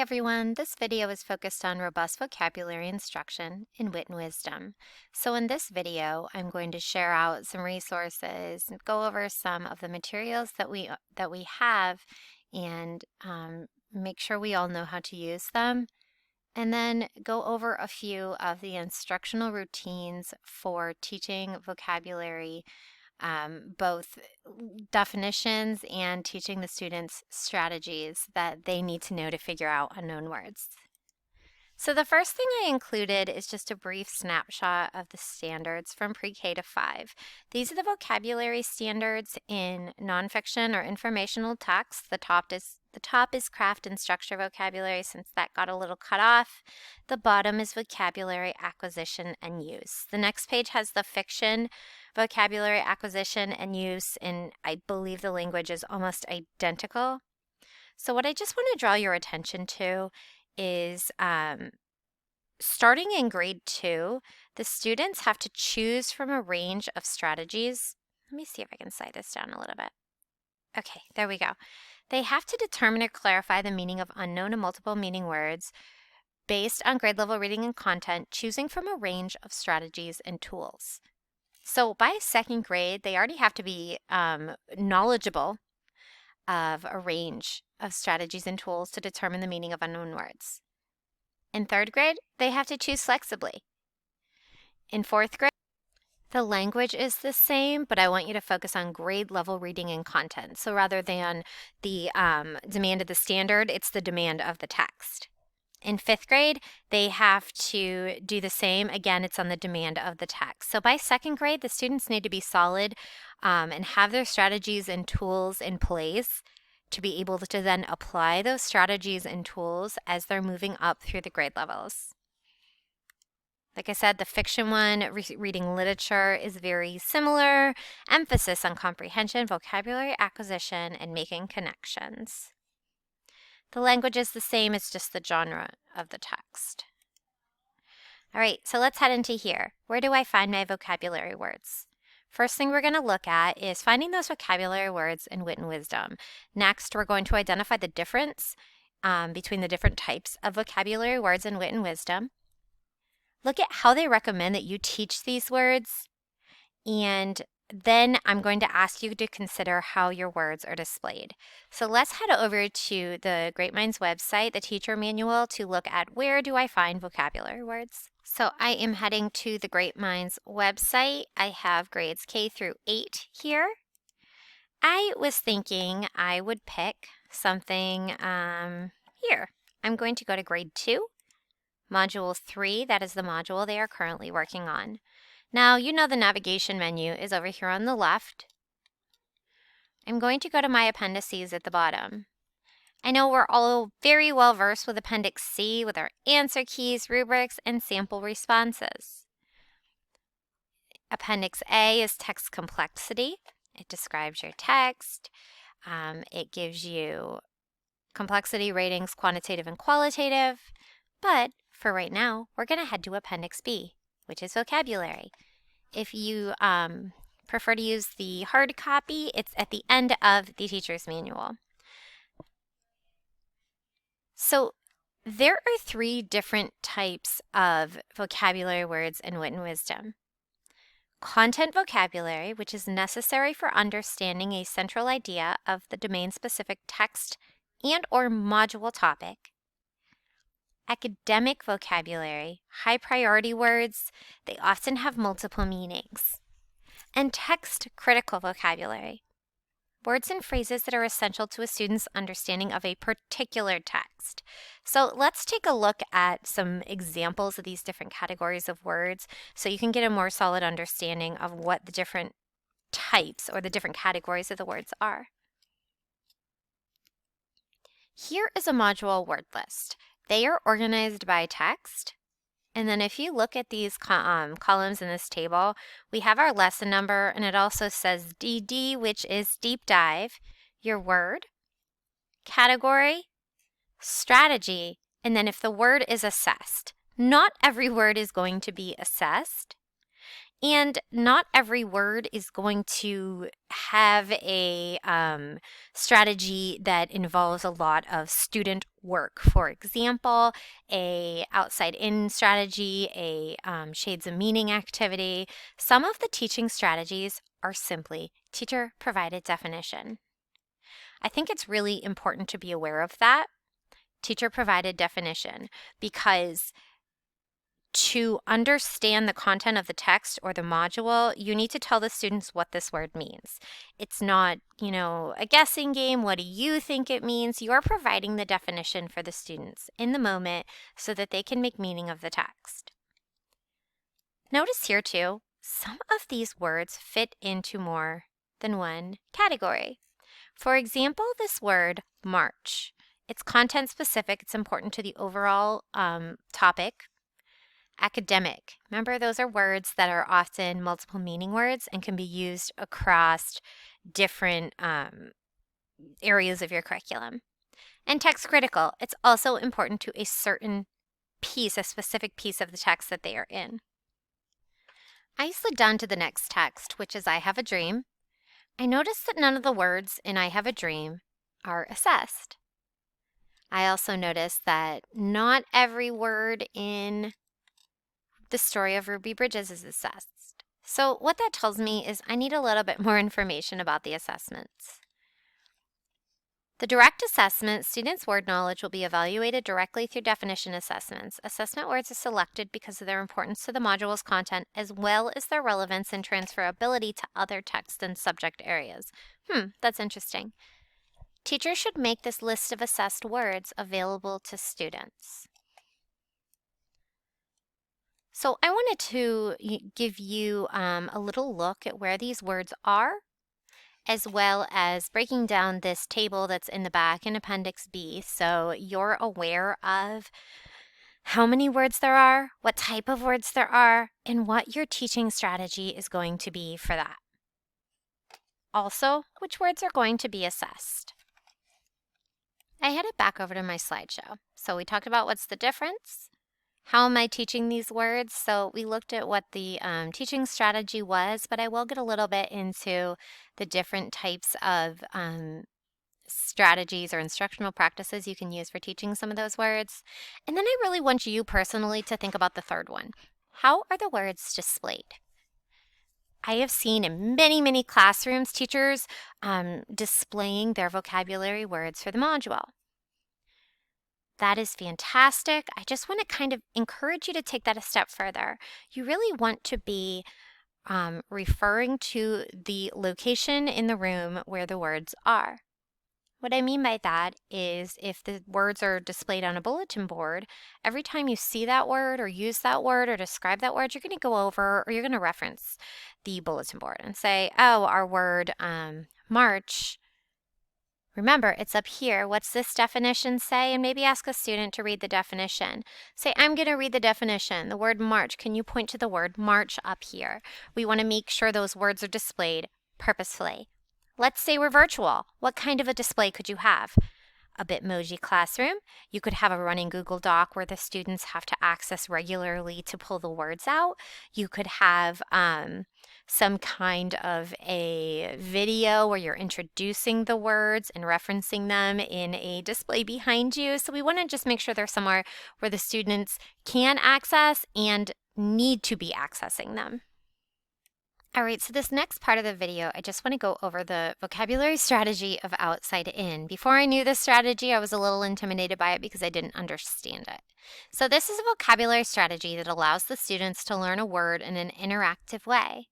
everyone, this video is focused on robust vocabulary instruction in Wit and Wisdom. So in this video, I'm going to share out some resources and go over some of the materials that we have and make sure we all know how to use them. And then go over a few of the instructional routines for teaching vocabulary, both definitions and teaching the students strategies that they need to know to figure out unknown words. So the first thing I included is just a brief snapshot of the standards from pre-K to 5. These are the vocabulary standards in nonfiction or informational text. The top is craft and structure vocabulary, since that got a little cut off. The bottom is vocabulary acquisition and use. The next page has the fiction vocabulary acquisition and use, and I believe the language is almost identical. So what I just want to draw your attention to is starting in grade 2, the students have to choose from a range of strategies. Let me see if I can slide this down a little bit. Okay, there we go. They have to determine or clarify the meaning of unknown and multiple meaning words based on grade level reading and content, choosing from a range of strategies and tools. So by 2nd grade, they already have to be knowledgeable of a range of strategies and tools to determine the meaning of unknown words. In 3rd grade, they have to choose flexibly. In 4th grade, the language is the same, but I want you to focus on grade level reading and content. So rather than the demand of the standard, it's the demand of the text. In 5th grade, they have to do the same. Again, it's on the demand of the text. So by 2nd grade, the students need to be solid and have their strategies and tools in place to be able to then apply those strategies and tools as they're moving up through the grade levels. Like I said, the fiction one, reading literature, is very similar. Emphasis on comprehension, vocabulary acquisition, and making connections. The language is the same, it's just the genre of the text. All right, so let's head into here. Where do I find my vocabulary words? First thing we're going to look at is finding those vocabulary words in Wit and Wisdom. Next, we're going to identify the difference between the different types of vocabulary words in Wit and Wisdom. Look at how they recommend that you teach these words, and then I'm going to ask you to consider how your words are displayed. So let's head over to the Great Minds website, the teacher manual, to look at where do I find vocabulary words. So I am heading to the Great Minds website. I have grades K through 8 here. I was thinking I would pick something here. I'm going to go to grade 2, module 3. That is the module they are currently working on. Now, you know the navigation menu is over here on the left. I'm going to go to my appendices at the bottom. I know we're all very well versed with Appendix C with our answer keys, rubrics, and sample responses. Appendix A is text complexity. It describes your text. It gives you complexity ratings, quantitative and qualitative. But for right now, we're going to head to Appendix B, which is vocabulary. If you prefer to use the hard copy, it's at the end of the teacher's manual. So there are 3 different types of vocabulary words in Wit and Wisdom. Content vocabulary, which is necessary for understanding a central idea of the domain-specific text and or module topic. Academic vocabulary, high priority words, they often have multiple meanings. And text critical vocabulary, words and phrases that are essential to a student's understanding of a particular text. So let's take a look at some examples of these different categories of words so you can get a more solid understanding of what the different types or the different categories of the words are. Here is a module word list. They are organized by text. And then if you look at these columns in this table, we have our lesson number, and it also says DD, which is deep dive, your word, category, strategy, and then if the word is assessed. Not every word is going to be assessed. And not every word is going to have a strategy that involves a lot of student work. For example, a outside-in strategy, a shades of meaning activity. Some of the teaching strategies are simply teacher-provided definition. I think it's really important to be aware of that, teacher-provided definition, because to understand the content of the text or the module, you need to tell the students what this word means. It's not, a guessing game. What do you think it means? You're providing the definition for the students in the moment so that they can make meaning of the text. Notice here too, some of these words fit into more than one category. For example, this word march. It's content specific. It's important to the overall topic. Academic. Remember, those are words that are often multiple meaning words and can be used across different areas of your curriculum. And text critical. It's also important to a certain piece, a specific piece of the text that they are in. I slid down to the next text, which is I Have a Dream. I noticed that none of the words in I Have a Dream are assessed. I also noticed that not every word in the story of Ruby Bridges is assessed. So what that tells me is I need a little bit more information about the assessments. The direct assessment, students' word knowledge will be evaluated directly through definition assessments. Assessment words are selected because of their importance to the module's content as well as their relevance and transferability to other text and subject areas. That's interesting. Teachers should make this list of assessed words available to students. So I wanted to give you a little look at where these words are, as well as breaking down this table that's in the back in Appendix B, so you're aware of how many words there are, what type of words there are, and what your teaching strategy is going to be for that. Also, which words are going to be assessed. I headed back over to my slideshow. So we talked about what's the difference. How am I teaching these words? So we looked at what the teaching strategy was, but I will get a little bit into the different types of strategies or instructional practices you can use for teaching some of those words. And then I really want you personally to think about the third one. How are the words displayed? I have seen in many, many classrooms teachers displaying their vocabulary words for the module. That is fantastic. I just want to kind of encourage you to take that a step further. You really want to be referring to the location in the room where the words are. What I mean by that is if the words are displayed on a bulletin board, every time you see that word or use that word or describe that word, you're going to go over or you're going to reference the bulletin board and say, oh, our word march. Remember, it's up here. What's this definition say? And maybe ask a student to read the definition. Say, I'm going to read the definition. The word march. Can you point to the word march up here? We want to make sure those words are displayed purposefully. Let's say we're virtual. What kind of a display could you have? A Bitmoji classroom. You could have a running Google Doc where the students have to access regularly to pull the words out. You could have some kind of a video where you're introducing the words and referencing them in a display behind you. So we want to just make sure they're somewhere where the students can access and need to be accessing them. All right, so this next part of the video, I just want to go over the vocabulary strategy of outside in. Before I knew this strategy, I was a little intimidated by it because I didn't understand it. So this is a vocabulary strategy that allows the students to learn a word in an interactive way.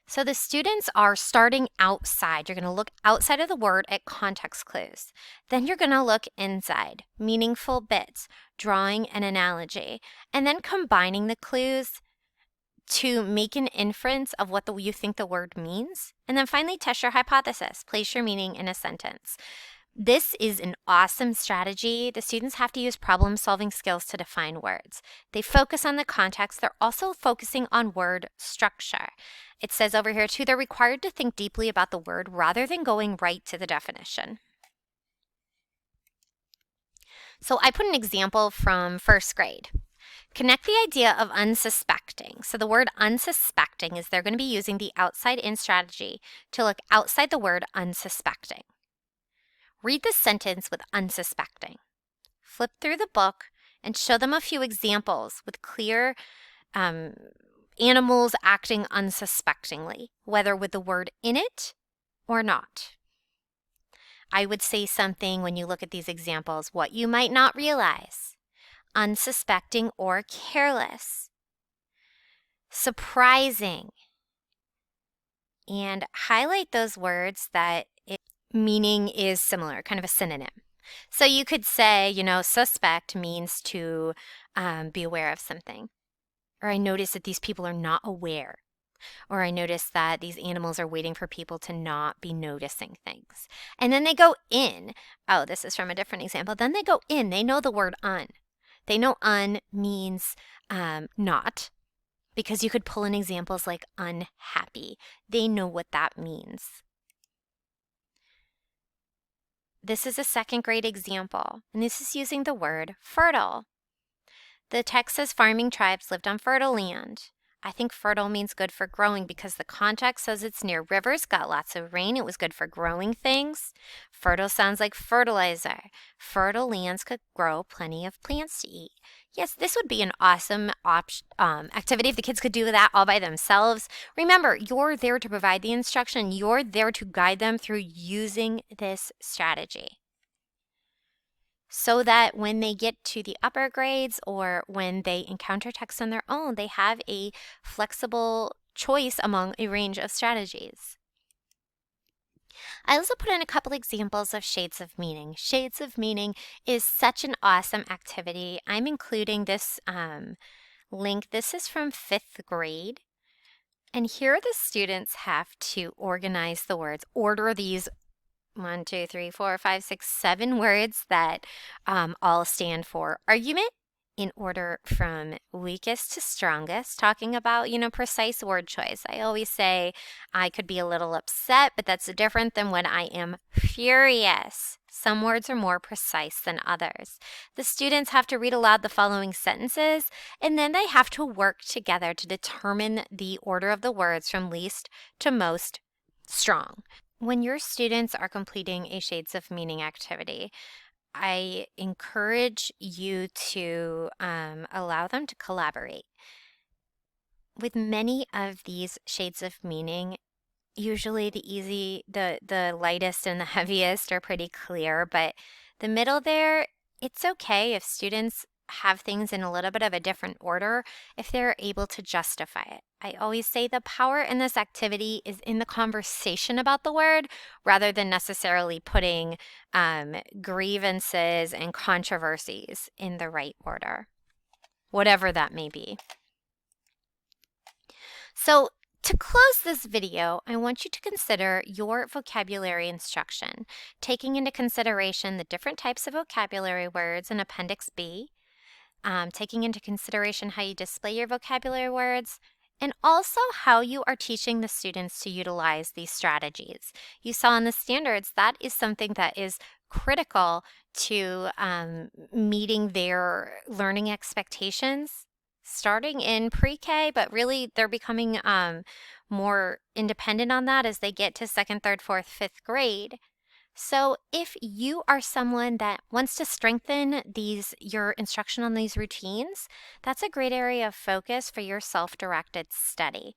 So the students are starting outside. You're going to look outside of the word at context clues. Then you're going to look inside, meaningful bits, drawing an analogy, and then combining the clues to make an inference of what you think the word means. And then finally, test your hypothesis. Place your meaning in a sentence. This is an awesome strategy. The students have to use problem-solving skills to define words. They focus on the context. They're also focusing on word structure. It says over here, too, they're required to think deeply about the word rather than going right to the definition. So I put an example from first grade. Connect the idea of unsuspecting. So the word unsuspecting is they're going to be using the outside in strategy to look outside the word unsuspecting. Read the sentence with unsuspecting. Flip through the book and show them a few examples with clear animals acting unsuspectingly, whether with the word in it or not. I would say something when you look at these examples, what you might not realize, unsuspecting or careless, surprising, and highlight those words that meaning is similar, kind of a synonym. So you could say, suspect means to be aware of something. Or I notice that these people are not aware. Or I notice that these animals are waiting for people to not be noticing things. And then they go in. Oh, this is from a different example. Then they go in. They know the word un. They know un means not, because you could pull in examples like unhappy. They know what that means. This is a second grade example, and this is using the word fertile. The text says farming tribes lived on fertile land. I think fertile means good for growing because the context says it's near rivers, got lots of rain, it was good for growing things. Fertile sounds like fertilizer. Fertile lands could grow plenty of plants to eat. Yes, this would be an awesome activity if the kids could do that all by themselves. Remember, you're there to provide the instruction. You're there to guide them through using this strategy, so that when they get to the upper grades or when they encounter text on their own, they have a flexible choice among a range of strategies. I also put in a couple examples of shades of meaning. Shades of meaning is such an awesome activity. I'm including this link. This is from 5th grade. And here the students have to organize the words, order these 1, 2, 3, 4, 5, 6, 7 words that all stand for argument in order from weakest to strongest, talking about, precise word choice. I always say I could be a little upset, but that's different than when I am furious. Some words are more precise than others. The students have to read aloud the following sentences, and then they have to work together to determine the order of the words from least to most strong. When your students are completing a Shades of Meaning activity, I encourage you to allow them to collaborate. With many of these Shades of Meaning, usually the lightest and the heaviest are pretty clear, but the middle there, it's okay if students have things in a little bit of a different order if they're able to justify it. I always say the power in this activity is in the conversation about the word rather than necessarily putting grievances and controversies in the right order, whatever that may be. So to close this video, I want you to consider your vocabulary instruction, taking into consideration the different types of vocabulary words in Appendix B, taking into consideration how you display your vocabulary words, and also how you are teaching the students to utilize these strategies. You saw in the standards that is something that is critical to meeting their learning expectations, starting in pre-K, but really they're becoming more independent on that as they get to 2nd, 3rd, 4th, 5th grade. So if you are someone that wants to strengthen your instruction on these routines, that's a great area of focus for your self-directed study.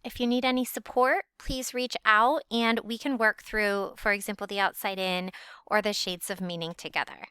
If you need any support, please reach out and we can work through, for example, the outside in or the Shades of Meaning together.